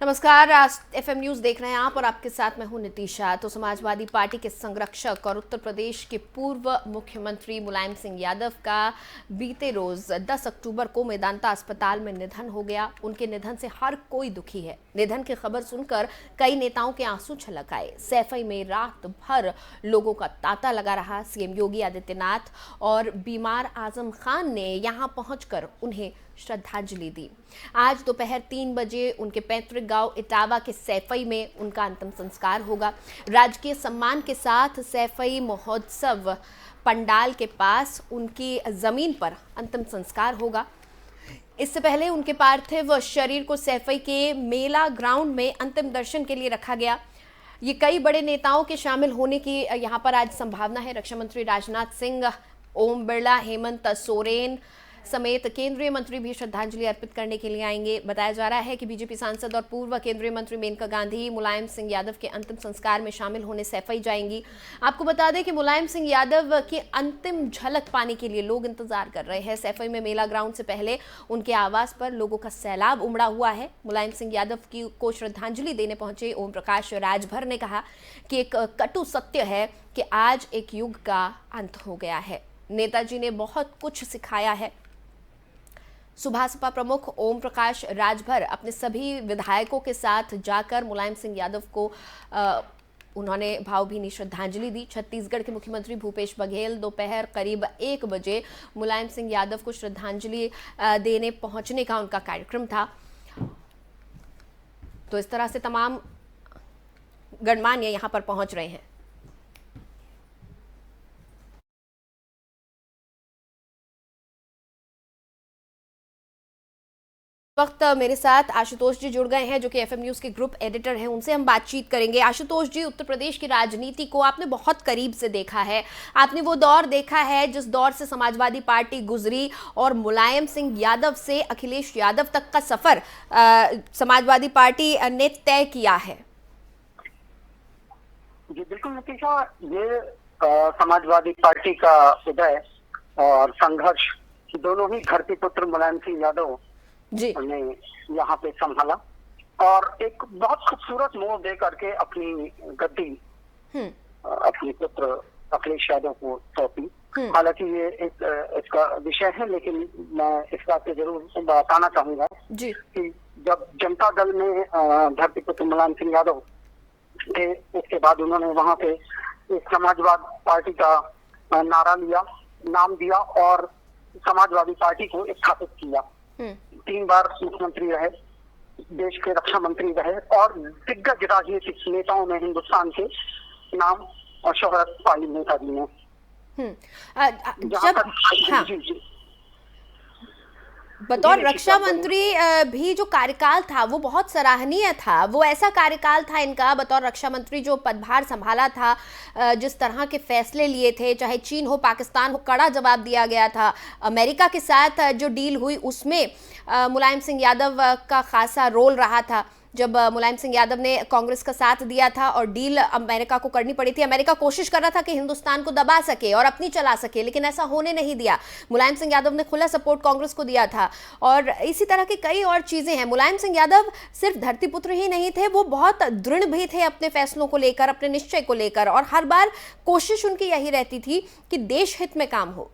नमस्कार, आज FM news देख रहे हैं आप और आपके साथ मैं हूं नितिशा। तो समाजवादी पार्टी के संरक्षक और उत्तर प्रदेश के पूर्व मुख्यमंत्री मुलायम सिंह यादव का बीते रोज 10 अक्टूबर को मेदांता अस्पताल में निधन हो गया। उनके निधन से हर कोई दुखी है। निधन की खबर सुनकर कई नेताओं के आंसू छलक आए। सैफई में रात भर लोगों का तांता लगा रहा। सीएम योगी आदित्यनाथ और बीमार आजम खान ने यहां पहुंचकर उन्हें श्रद्धांजलि दी। आज दोपहर 3 बजे उनके पैतृक गांव इटावा के सैफई में उनका अंतिम संस्कार होगा। राजकीय सम्मान के साथ सैफई महोत्सव पंडाल के पास उनकी जमीन पर अंतिम संस्कार होगा। इससे पहले उनके पार्थिव शरीर को सैफई के मेला ग्राउंड में अंतिम दर्शन के लिए रखा गया। ये कई बड़े नेताओं के शामिल होने की यहाँ पर आज संभावना है। रक्षा मंत्री राजनाथ सिंह, ओम बिरला, हेमंत सोरेन समेत केंद्रीय मंत्री भी श्रद्धांजलि अर्पित करने के लिए आएंगे। बताया जा रहा है कि बीजेपी सांसद और पूर्व केंद्रीय मंत्री मेनका गांधी मुलायम सिंह यादव के अंतिम संस्कार में शामिल होने सैफई जाएंगी। आपको बता दें कि मुलायम सिंह यादव की अंतिम झलक पाने के लिए लोग इंतजार कर रहे हैं। सैफई में मेला ग्राउंड से पहले उनके आवास पर लोगों का सैलाब उमड़ा हुआ है। मुलायम सिंह यादव को श्रद्धांजलि देने पहुंचे ओम प्रकाश राजभर ने कहा कि एक कटु सत्य है कि आज एक युग का अंत हो गया है। नेताजी ने बहुत कुछ सिखाया है। सुभासपा प्रमुख ओम प्रकाश राजभर अपने सभी विधायकों के साथ जाकर मुलायम सिंह यादव को उन्होंने भावभीनी श्रद्धांजलि दी। छत्तीसगढ़ के मुख्यमंत्री भूपेश बघेल दोपहर करीब 1 बजे मुलायम सिंह यादव को श्रद्धांजलि देने पहुंचने का उनका कार्यक्रम था। तो इस तरह से तमाम गणमान्य यहां पर पहुंच रहे हैं। वक्त मेरे साथ आशुतोष जी जुड़ गए हैं, जो कि एफएम न्यूज के ग्रुप एडिटर हैं। उनसे हम बातचीत करेंगे। आशुतोष जी, उत्तर प्रदेश की राजनीति को आपने बहुत करीब से देखा है। आपने वो दौर देखा है जिस दौर से समाजवादी पार्टी गुजरी और मुलायम सिंह यादव से अखिलेश यादव तक का सफर समाजवादी पार्टी ने तय किया है। जी बिल्कुल नितिशा, ये समाजवादी पार्टी का उदय और संघर्ष दोनों ही धरती पुत्र मुलायम सिंह यादव ने यहाँ पे संभाला और एक बहुत खूबसूरत मोड़ दे करके अपनी गद्दी अपने पुत्र अखिलेश यादव को सौंपी। हालांकि ये एक इसका विषय है, लेकिन मैं इस बात पे जरूर बताना चाहूंगा कि जब जनता दल में धरती पुत्र मुलायम सिंह यादव थे, उसके बाद उन्होंने वहां पे एक समाजवाद पार्टी का नारा लिया, नाम दिया और समाजवादी पार्टी को स्थापित किया। 3 बार मुख्यमंत्री रहे, देश के रक्षा मंत्री रहे और दिग्गज राजनीतिक नेताओं में हिंदुस्तान के नाम और शोहरत पाई नेताजी ने। बतौर रक्षा मंत्री भी जो कार्यकाल था वो बहुत सराहनीय था। वो ऐसा कार्यकाल था इनका, बतौर रक्षा मंत्री जो पदभार संभाला था, जिस तरह के फैसले लिए थे, चाहे चीन हो, पाकिस्तान हो, कड़ा जवाब दिया गया था। अमेरिका के साथ जो डील हुई उसमें मुलायम सिंह यादव का खासा रोल रहा था। जब मुलायम सिंह यादव ने कांग्रेस का साथ दिया था और डील अमेरिका को करनी पड़ी थी, अमेरिका कोशिश कर रहा था कि हिंदुस्तान को दबा सके और अपनी चला सके, लेकिन ऐसा होने नहीं दिया। मुलायम सिंह यादव ने खुला सपोर्ट कांग्रेस को दिया था और इसी तरह की कई और चीजें हैं। मुलायम सिंह यादव सिर्फ धरतीपुत्र ही नहीं थे, वो बहुत दृढ़ भी थे अपने फैसलों को लेकर, अपने निश्चय को लेकर, और हर बार कोशिश उनकी यही रहती थी कि देश हित में काम हो।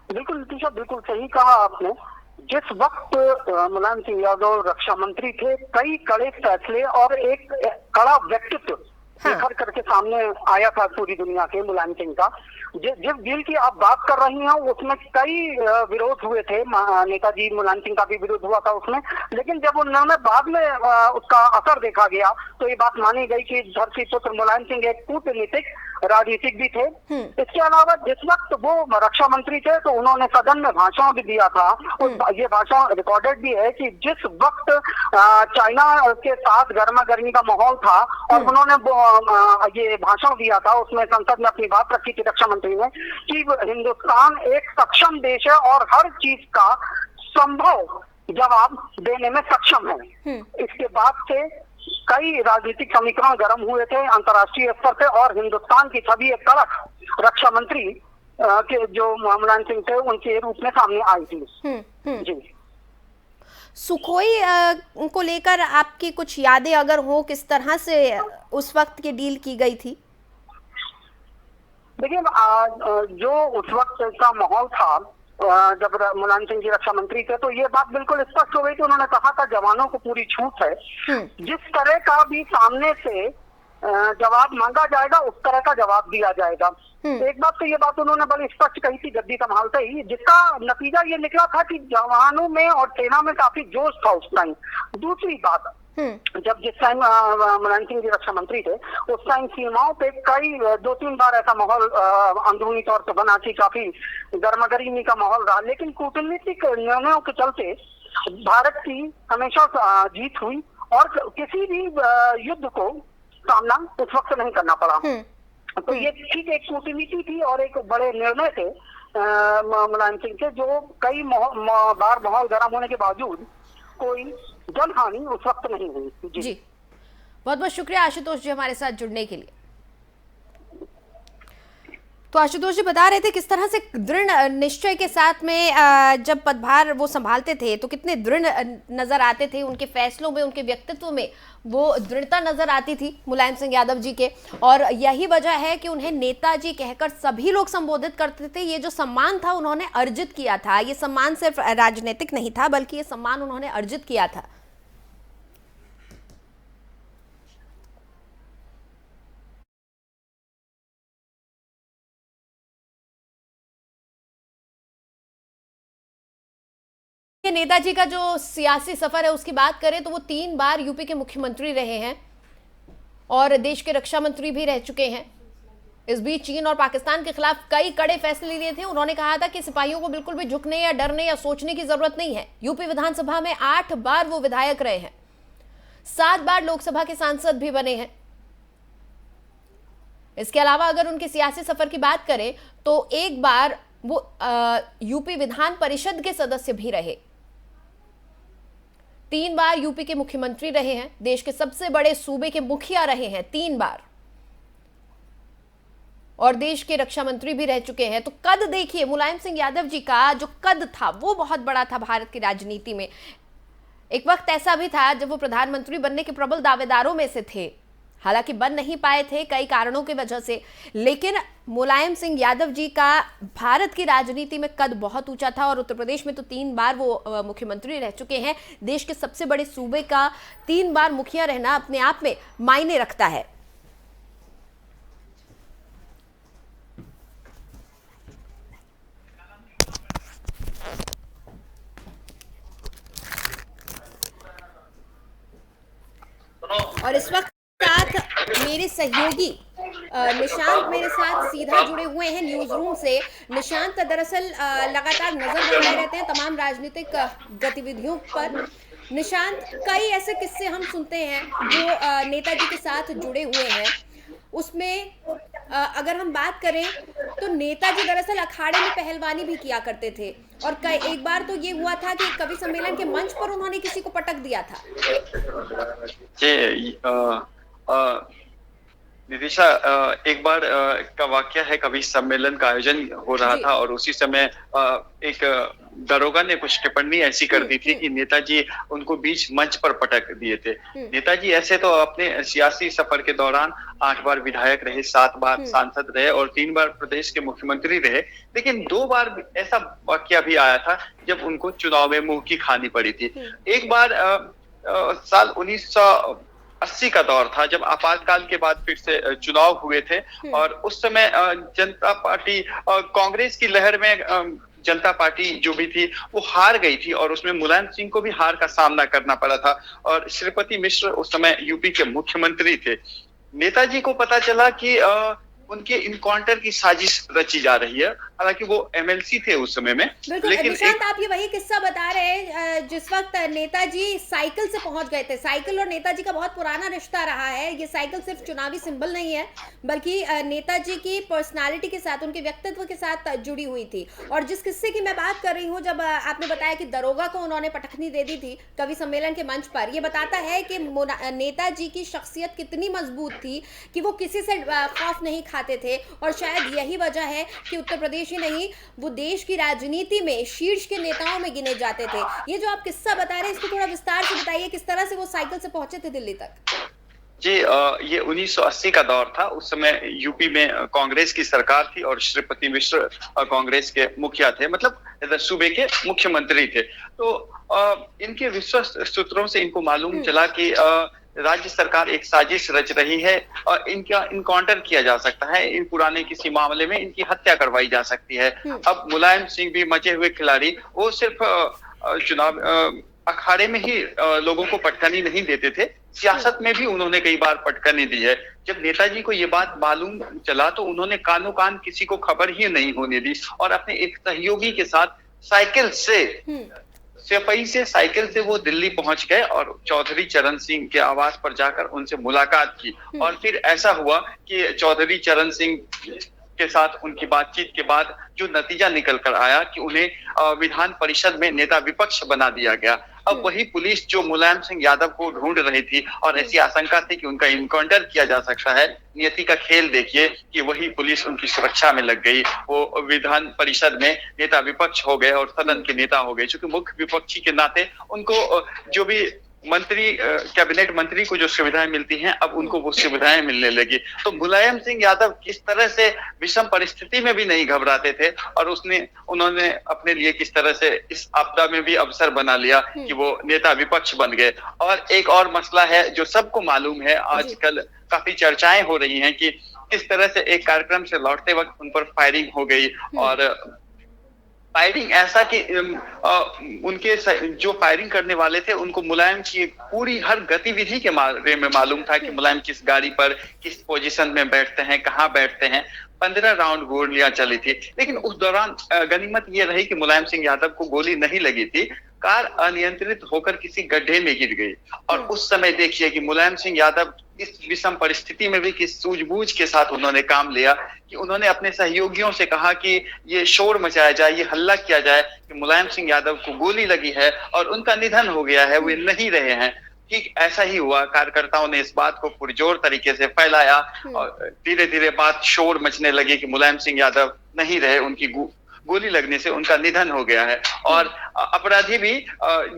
बिल्कुल नितिशा, बिल्कुल सही कहा आपने। जिस वक्त मुलायम सिंह यादव रक्षा मंत्री थे, कई कड़े फैसले और एक कड़ा व्यक्तित्व निखर करके सामने आया था पूरी दुनिया के मुलायम सिंह का। जिस डील की आप बात कर रही हैं उसमें कई विरोध हुए थे। नेताजी मुलायम सिंह का भी विरोध हुआ था उसमें, लेकिन जब उन्होंने बाद में उसका असर देखा गया तो ये बात मानी गई कि धरती पुत्र मुलायम सिंह एक कूटनीतिक राजनीतिक भी थे। इसके अलावा जिस वक्त वो रक्षा मंत्री थे तो उन्होंने सदन में भाषण भी दिया था और ये भाषण रिकॉर्डेड भी है कि जिस वक्त चाइना के साथ गर्मा गर्मी का माहौल था और उन्होंने ये भाषण दिया था, उसमें संसद में अपनी बात रखी थी रक्षा मंत्री ने कि हिंदुस्तान एक सक्षम देश है और हर चीज का संभव जवाब देने में सक्षम है। इसके बाद से कई राजनीतिक समीकरण गर्म हुए थे अंतर्राष्ट्रीय स्तर पे और हिंदुस्तान की छवि एक कड़क रक्षा मंत्री के जो मुलायम सिंह थे उनके रूप में सामने आई थी। जी सुखोई को लेकर आपकी कुछ यादें अगर हो, किस तरह से उस वक्त की डील की गई थी? देखिए, जो उस वक्त का माहौल था, जब मुलायम सिंह जी रक्षा मंत्री थे, तो ये बात बिल्कुल स्पष्ट हो गई कि उन्होंने कहा था जवानों को पूरी छूट है, जिस तरह का भी सामने से जवाब मांगा जाएगा उस तरह का जवाब दिया जाएगा। एक बात तो ये बात उन्होंने बड़ी स्पष्ट कही थी गद्दी संभालते ही, जिसका नतीजा ये निकला था कि जवानों में और सेना में काफी जोश था उस टाइम। दूसरी बात, जिस टाइम मुलायम सिंह जी रक्षा मंत्री थे, उस टाइम सीमाओं पे कई 2-3 बार ऐसा माहौल अंदरूनी तौर से बना कि काफी गर्मागर्मी का माहौल रहा, लेकिन कूटनीतिक निर्णयों के चलते भारत की हमेशा जीत हुई और किसी भी युद्ध को सामना उस वक्त नहीं करना पड़ा। तो ये ठीक एक कूटनीति थी और एक बड़े निर्णय थे मुलायम सिंह के, जो कई बार माहौल गर्म होने के बावजूद कोई जनहानि उस वक्त नहीं हुई। जी बहुत बहुत शुक्रिया आशुतोष जी हमारे साथ जुड़ने के लिए। तो आशुतोष जी बता रहे थे किस तरह से दृढ़ निश्चय के साथ में जब पदभार वो संभालते थे तो कितने दृढ़ नजर आते थे, उनके फैसलों में, उनके व्यक्तित्व में वो दृढ़ता नजर आती थी मुलायम सिंह यादव जी के। और यही वजह है कि उन्हें नेताजी कहकर सभी लोग संबोधित करते थे। ये जो सम्मान था उन्होंने अर्जित किया था, ये सम्मान सिर्फ राजनीतिक नहीं था बल्कि ये सम्मान उन्होंने अर्जित किया था। नेताजी का जो सियासी सफर है उसकी बात करें तो वो 3 बार यूपी के मुख्यमंत्री रहे हैं और देश के रक्षा मंत्री भी रह चुके हैं। इस बीच चीन और पाकिस्तान के खिलाफ कई कड़े फैसले लिए थे। उन्होंने कहा था कि सिपाहियों को बिल्कुल भी झुकने या डरने या सोचने की जरूरत नहीं है। यूपी विधानसभा में 8 बार वो विधायक रहे हैं, 7 बार लोकसभा के सांसद भी बने हैं। इसके अलावा अगर उनके सियासी सफर की बात करें तो एक बार वो यूपी विधान परिषद के सदस्य भी रहे, 3 बार यूपी के मुख्यमंत्री रहे हैं, देश के सबसे बड़े सूबे के मुखिया रहे हैं 3 बार, और देश के रक्षा मंत्री भी रह चुके हैं। तो कद देखिए, मुलायम सिंह यादव जी का जो कद था वो बहुत बड़ा था भारत की राजनीति में। एक वक्त ऐसा भी था जब वो प्रधानमंत्री बनने के प्रबल दावेदारों में से थे, हालांकि बन नहीं पाए थे कई कारणों की वजह से, लेकिन मुलायम सिंह यादव जी का भारत की राजनीति में कद बहुत ऊंचा था। और उत्तर प्रदेश में तो 3 बार वो मुख्यमंत्री रह चुके हैं। देश के सबसे बड़े सूबे का 3 बार मुखिया रहना अपने आप में मायने रखता है। और इस वक्त साथ मेरे सहयोगी निशांत मेरे साथ सीधा जुड़े हुए हैं न्यूज रूम से। निशांत दरअसल लगातार नजर बनाए रहते हैं तमाम राजनीतिक गतिविधियों पर। निशांत, कई ऐसे किस्से हम सुनते हैं जो नेताजी के साथ जुड़े हुए हैं, उसमें अगर हम बात करें तो नेताजी दरअसल अखाड़े में पहलवानी भी किया करते थे और एक बार तो ये हुआ था कि कवि सम्मेलन के मंच पर उन्होंने किसी को पटक दिया था। नितिशा, एक बार का वाक्य है, कवि सम्मेलन का आयोजन हो रहा था और उसी समय एक दरोगा ने कुछ टिप्पणी ऐसी कर दी थी कि नेताजी उनको बीच मंच पर पटक दिए थे। नेताजी ऐसे तो अपने सियासी सफर के दौरान 8 बार विधायक रहे, 7 बार सांसद रहे और 3 बार प्रदेश के मुख्यमंत्री रहे, लेकिन 2 बार ऐसा वाक्य भी आया था जब उनको चुनाव में मुंह की खानी पड़ी थी। एक बार साल 1980 का दौर था जब आपातकाल के बाद फिर से चुनाव हुए थे और उस समय जनता पार्टी कांग्रेस की लहर में जनता पार्टी जो भी थी वो हार गई थी और उसमें मुलायम सिंह को भी हार का सामना करना पड़ा था और श्रीपति मिश्र उस समय यूपी के मुख्यमंत्री थे। नेताजी को पता चला कि उनके इनकाउंटर की साजिश रची जा रही है, हालांकि वो एमएलसी थे उस समय में। लेकिन निशांत, आप ये वही किस्सा बता रहे हैं जिस वक्त नेताजी साइकिल से पहुंच गए थे। साइकिल और नेताजी का बहुत पुराना रिश्ता रहा है। ये साइकिल सिर्फ चुनावी सिंबल नहीं है बल्कि नेताजी की पर्सनालिटी के साथ, उनके व्यक्तित्व के साथ जुड़ी हुई थी। और जिस किस्से की मैं बात कर रही हूँ, जब आपने बताया कि दरोगा को उन्होंने पटखनी दे दी थी कवि सम्मेलन के मंच पर, ये बताता है कि नेताजी की शख्सियत कितनी मजबूत थी कि वो किसी से खौफ नहीं खाते थे। और शायद यही वजह है कि उत्तर प्रदेश ही नहीं, वो देश की राजनीति में शीर्ष के नेताओं में गिने जाते थे। ये जो आप किस्सा बता रहे हैं, इसको थोड़ा विस्तार से बताइए, किस तरह से वो साइकिल से पहुंचे थे दिल्ली तक? जी, ये 1980 का दौर था। उस समय यूपी में कांग्रेस की सरकार थी और श्रीपति मिश्र कांग्रेस के मुखिया थे, मतलब सूबे के मुख्यमंत्री थे। तो इनके विश्वस्त सूत्रों से इनको मालूम चला कि राज्य सरकार एक साजिश रच रही है और इनका इनकाउंटर किया जा सकता है, इन पुराने किसी मामले में इनकी हत्या करवाई जा सकती है। अब मुलायम सिंह भी मचे हुए खिलाड़ी, वो सिर्फ चुनाव अखाड़े में ही लोगों को पटखनी नहीं देते थे, सियासत में भी उन्होंने कई बार पटखनी दी है। जब नेताजी को ये बात मालूम चला तो उन्होंने कानो कान किसी को खबर ही नहीं होने दी और अपने एक सहयोगी के साथ साइकिल से सिपाही से साइकिल से वो दिल्ली पहुंच गए और चौधरी चरण सिंह के आवास पर जाकर उनसे मुलाकात की। और फिर ऐसा हुआ कि चौधरी चरण सिंह के साथ उनकी बातचीत के बाद जो नतीजा निकल कर आया कि उन्हें विधान परिषद में नेता विपक्ष बना दिया गया। अब वही पुलिस जो मुलायम सिंह यादव को ढूंढ रही थी और ऐसी आशंका थी कि उनका इनकाउंटर किया जा सकता है, नियति का खेल देखिए कि वही पुलिस उनकी सुरक्षा में लग गई। वो विधान परिषद में नेता विपक्ष हो गए और सदन के नेता हो गए। चूंकि मुख्य विपक्षी के नाते उनको जो भी मंत्री कैबिनेट मंत्री को जो सुविधाएं मिलती हैं, अब उनको वो सुविधाएं मिलने लगी। तो मुलायम सिंह यादव किस तरह से विषम परिस्थिति में भी नहीं घबराते थे और उन्होंने अपने लिए किस तरह से इस आपदा में भी अवसर बना लिया कि वो नेता विपक्ष बन गए। और एक और मसला है जो सबको मालूम है, आजकल काफी चर्चाएं हो रही हैं कि किस तरह से एक कार्यक्रम से लौटते वक्त उन पर फायरिंग हो गई और फायरिंग ऐसा कि उनके जो फायरिंग करने वाले थे उनको मुलायम की पूरी हर गतिविधि के बारे में मालूम था कि मुलायम किस गाड़ी पर किस पोजीशन में बैठते हैं, कहाँ बैठते हैं। 15 राउंड गोलियां चली थी, लेकिन उस दौरान गनीमत ये रही कि मुलायम सिंह यादव को गोली नहीं लगी थी। कार अनियंत्रित होकर किसी गड्ढे में गिर गई और उस समय देखिए कि मुलायम सिंह यादव इस विषम परिस्थिति में भी किस सूझबूझ के साथ उन्होंने काम लिया कि उन्होंने अपने सहयोगियों से कहा कि ये शोर मचाया जाए, ये हल्ला किया जाए कि मुलायम सिंह यादव को गोली लगी है और उनका निधन हो गया है, वे नहीं रहे हैं। ठीक ऐसा ही हुआ। कार्यकर्ताओं ने इस बात को पुरजोर तरीके से फैलाया और धीरे धीरे बात शोर मचने लगी कि मुलायम सिंह यादव नहीं रहे, उनकी गोली लगने से उनका निधन हो गया है। और अपराधी भी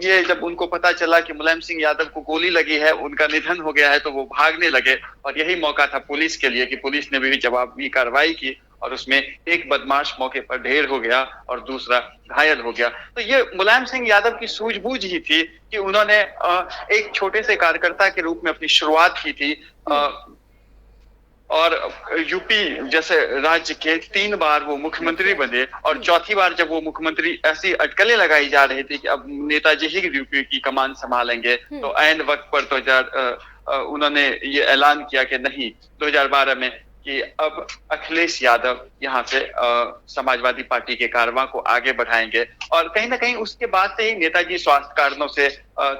ये जब उनको पता चला कि मुलायम सिंह यादव को गोली लगी है, उनका निधन हो गया है, तो वो भागने लगे और यही मौका था पुलिस के लिए कि पुलिस ने भी जवाबी कार्रवाई की और उसमें एक बदमाश मौके पर ढेर हो गया और दूसरा घायल हो गया। तो ये मुलायम सिंह यादव की सूझबूझ ही थी कि उन्होंने एक छोटे से कार्यकर्ता के रूप में अपनी शुरुआत की थी और यूपी जैसे राज्य के 3 बार वो मुख्यमंत्री बने और चौथी बार जब वो मुख्यमंत्री ऐसी अटकलें लगाई जा रही थी कि अब नेताजी ही यूपी की कमान संभालेंगे, तो ऐन वक्त पर उन्होंने ये ऐलान किया कि नहीं 2012 में कि अब अखिलेश यादव यहाँ से समाजवादी पार्टी के कारवां को आगे बढ़ाएंगे। और कहीं ना कहीं उसके बाद से ही नेताजी स्वास्थ्य कारणों से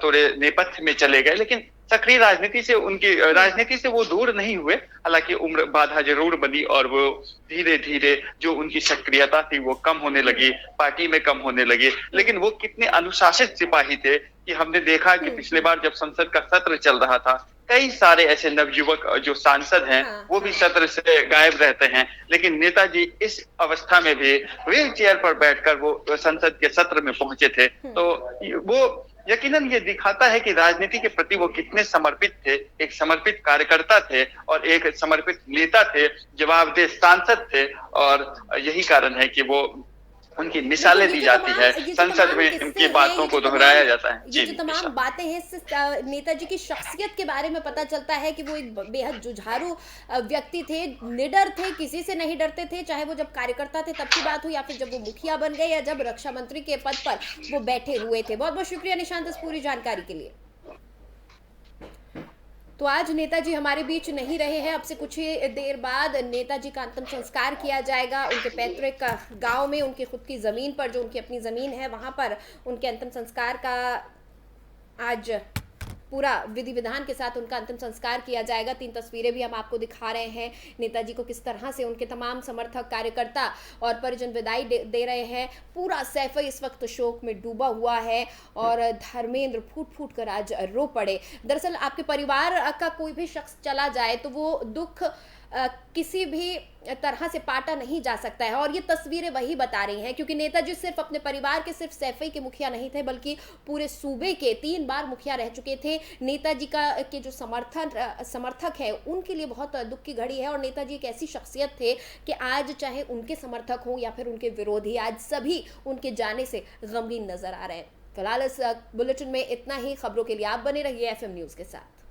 थोड़े नेपथ्य में चले गए, लेकिन सक्रिय राजनीति से वो दूर नहीं हुए। हालांकि उम्र बाधा जरूर बनी और वो धीरे धीरे जो उनकी सक्रियता थी वो कम होने लगी, पार्टी में कम होने लगी। लेकिन वो कितने अनुशासित सिपाही थे कि हमने देखा कि पिछले बार जब संसद का सत्र चल रहा था, कई सारे ऐसे नवयुवक जो सांसद हैं वो भी सत्र से गायब रहते हैं, लेकिन नेताजी इस अवस्था में भी व्हील चेयर पर बैठकर वो संसद के सत्र में पहुंचे थे। तो वो यकीनन ये दिखाता है कि राजनीति के प्रति वो कितने समर्पित थे, एक समर्पित कार्यकर्ता थे और एक समर्पित नेता थे, जवाबदेह सांसद थे। और यही कारण है कि वो उनकी मिसालें दी जाती है, संसद में इनकी बातों को दोहराया जाता है। ये जो तमाम बातें हैं, इससे नेताजी की शख्सियत के बारे में पता चलता है कि वो एक बेहद जुझारू व्यक्ति थे, निडर थे, किसी से नहीं डरते थे, चाहे वो जब कार्यकर्ता थे तब की बात हो या फिर जब वो मुखिया बन गए या जब रक्षा मंत्री के पद पर वो बैठे हुए थे। बहुत बहुत शुक्रिया निशांत इस पूरी जानकारी के लिए। तो आज नेताजी हमारे बीच नहीं रहे हैं। अब से कुछ ही देर बाद नेताजी का अंतिम संस्कार किया जाएगा उनके पैतृक गांव में, उनकी खुद की ज़मीन पर, जो उनकी अपनी ज़मीन है वहां पर उनके अंतिम संस्कार का आज पूरा विधि विधान के साथ उनका अंतिम संस्कार किया जाएगा। 3 तस्वीरें भी हम आपको दिखा रहे हैं, नेताजी को किस तरह से उनके तमाम समर्थक, कार्यकर्ता और परिजन विदाई दे रहे हैं। पूरा सैफ इस वक्त शोक में डूबा हुआ है और धर्मेंद्र फूट फूट कर आज रो पड़े। दरअसल आपके परिवार का कोई भी शख्स चला जाए तो वो दुख किसी भी तरह से पाटा नहीं जा सकता है। और ये तस्वीरें वही बता रही हैं, क्योंकि नेताजी सिर्फ अपने परिवार के, सिर्फ सैफई के मुखिया नहीं थे, बल्कि पूरे सूबे के 3 बार मुखिया रह चुके थे। नेताजी का के जो समर्थक है उनके लिए बहुत दुख की घड़ी है। और नेताजी एक ऐसी शख्सियत थे कि आज चाहे उनके समर्थक हों या फिर उनके विरोधी, आज सभी उनके जाने से गमगीन नजर आ रहे हैं। फिलहाल इस बुलेटिन में इतना ही। खबरों के लिए आप बने रहिए FM न्यूज़ के साथ।